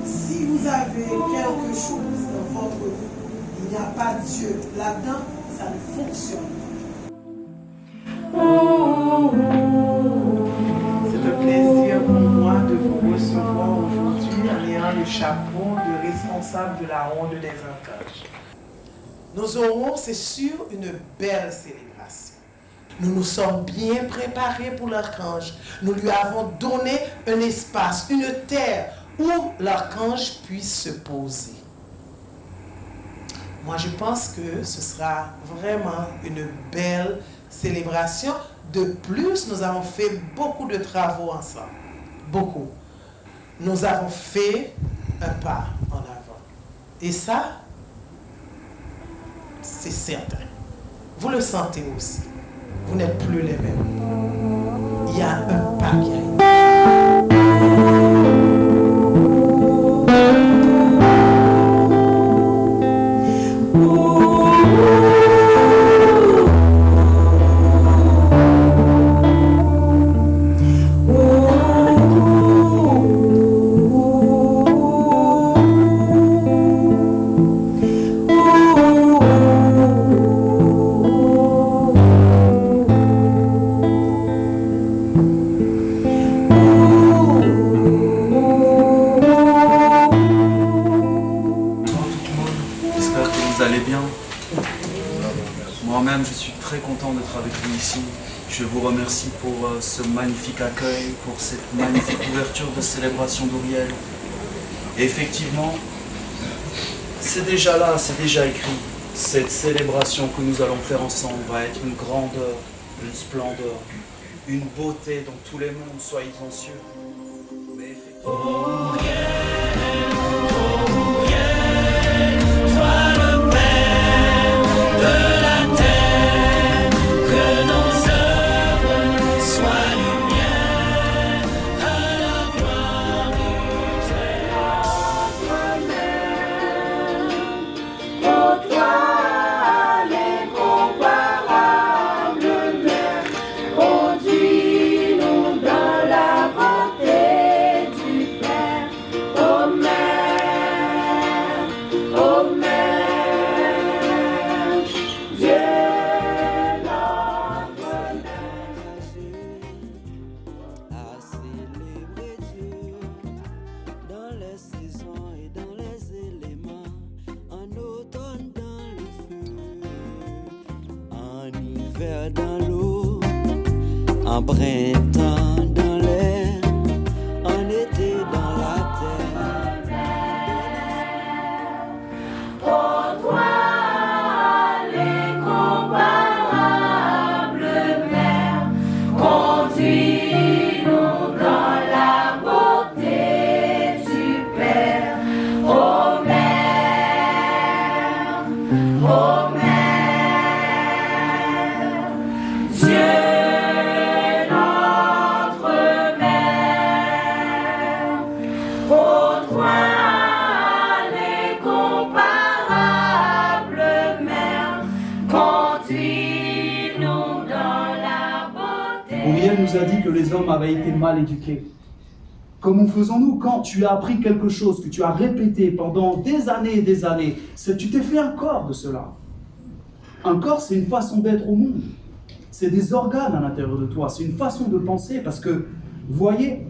Si vous avez quelque chose dans votre vie, il n'y a pas Dieu là-dedans, ça ne fonctionne pas. C'est un plaisir pour moi de vous recevoir aujourd'hui en ayant le chapeau de responsable de la ronde des archanges. Nous aurons, c'est sûr, une belle célébration. Nous nous sommes bien préparés pour l'archange. Nous lui avons donné un espace, une terre où l'archange puisse se poser. Moi, je pense que ce sera vraiment une belle célébration. De plus, nous avons fait beaucoup de travaux ensemble. Beaucoup. Nous avons fait un pas en avant. Et ça, c'est certain. Vous le sentez aussi. Vous n'êtes plus les mêmes. Il y a un pas qui a été fait. Moi-même, je suis très content d'être avec vous ici. Je vous remercie pour ce magnifique accueil, pour cette magnifique ouverture de célébration d'Auriel. Et effectivement, c'est déjà là, c'est déjà écrit. Cette célébration que nous allons faire ensemble va être une grandeur, une splendeur, une beauté dans tous les mondes, soyez-en sûrs. Mais effectivement... Dans l'eau, en printemps dans l'air, en été dans la terre. Pour toi, l'incomparable mer, conduis-nous dans la beauté du Père. Ô mer, ô mer. Auriel nous a dit que les hommes avaient été mal éduqués. Comment faisons-nous quand tu as appris quelque chose que tu as répété pendant des années et des années? Tu t'es fait un corps de cela. Un corps, c'est une façon d'être au monde. C'est des organes à l'intérieur de toi. C'est une façon de penser parce que, vous voyez,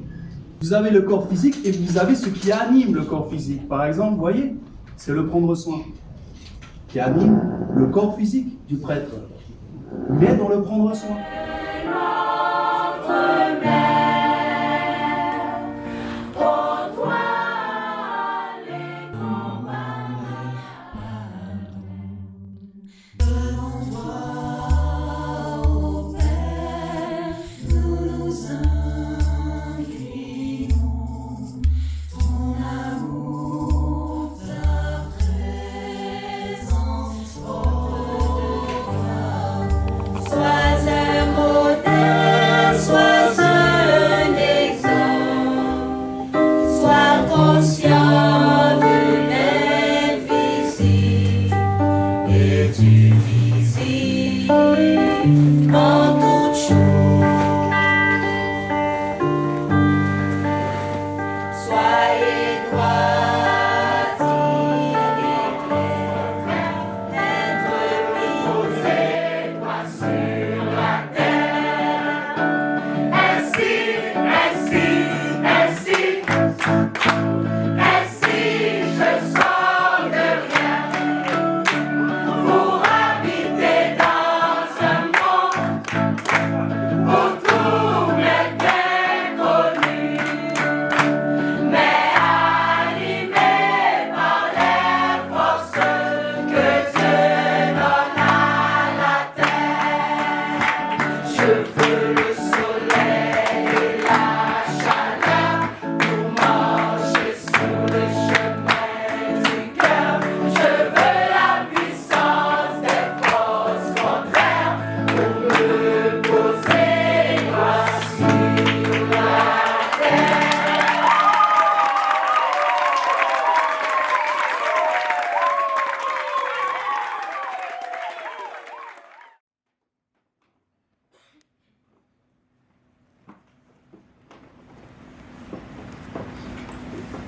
vous avez le corps physique et vous avez ce qui anime le corps physique. Par exemple, vous voyez, c'est le prendre soin qui anime le corps physique du prêtre. Il est dans le prendre soin. Sois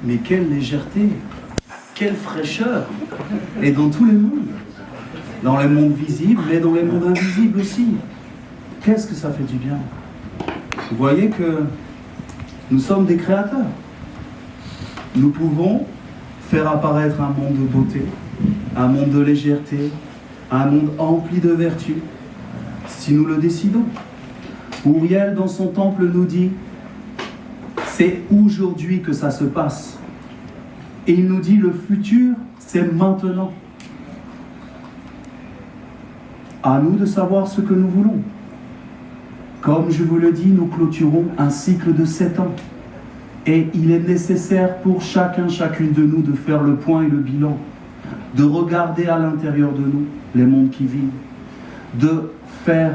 Mais quelle légèreté, quelle fraîcheur. Et dans tous les mondes. Dans les mondes visibles, mais dans les mondes invisibles aussi. Qu'est-ce que ça fait du bien. Vous voyez que nous sommes des créateurs. Nous pouvons faire apparaître un monde de beauté, un monde de légèreté, un monde empli de vertus, si nous le décidons. Uriel, dans son temple, nous dit, c'est aujourd'hui que ça se passe. Et il nous dit, le futur, c'est maintenant. À nous de savoir ce que nous voulons. Comme je vous le dis, nous clôturons un cycle de 7 ans. Et il est nécessaire pour chacune de nous de faire le point et le bilan, de regarder à l'intérieur de nous les mondes qui vivent, de faire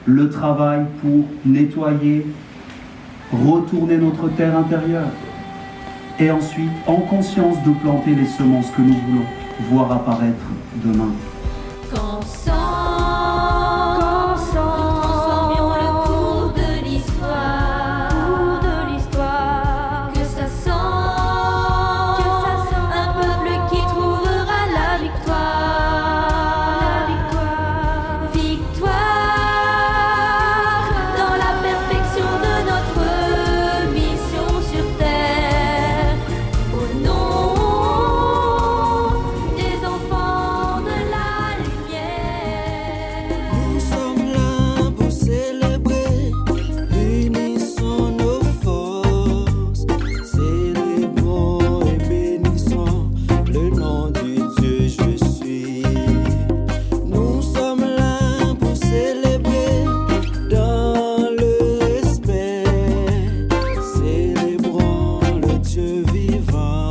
le travail pour nettoyer, retourner notre terre intérieure, et ensuite, en conscience, de planter les semences que nous voulons voir apparaître demain. Qu'ensemble, nous transformions le cours de l'histoire. Que ça sent un peuple qui trouvera la victoire. Victoire dans la perfection de notre mission sur terre. Au nom des enfants de la lumière. Nous sommes là pour célébrer, unissons nos forces, célébrons et bénissons le nom du Dieu je suis. Nous sommes là pour célébrer dans le respect, célébrons le Dieu vivant.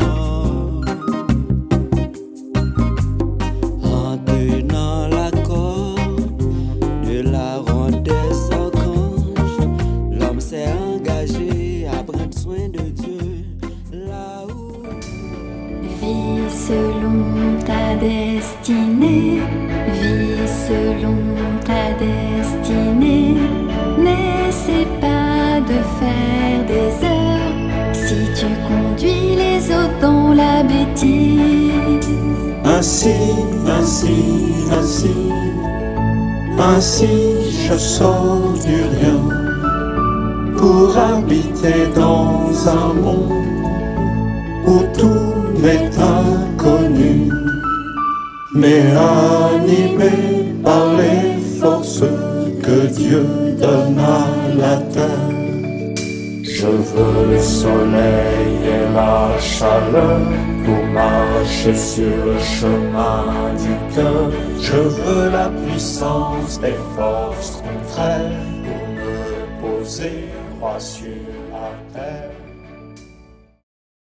En tenant la corde de la ronde des archanges, l'homme s'est engagé à prendre soin de Dieu là où. Vis selon ta destinée, vis selon ta destinée. N'essaie pas de faire des heures si tu conduis les autres dans la bêtise. Ainsi je sors du rien pour habiter dans un monde où tout m'est inconnu, mais animé par les forces que Dieu donne à la terre. Je veux le soleil et la chaleur pour marcher sur le chemin du cœur. Je veux la puissance des forces contraires pour me poser roi sur la terre.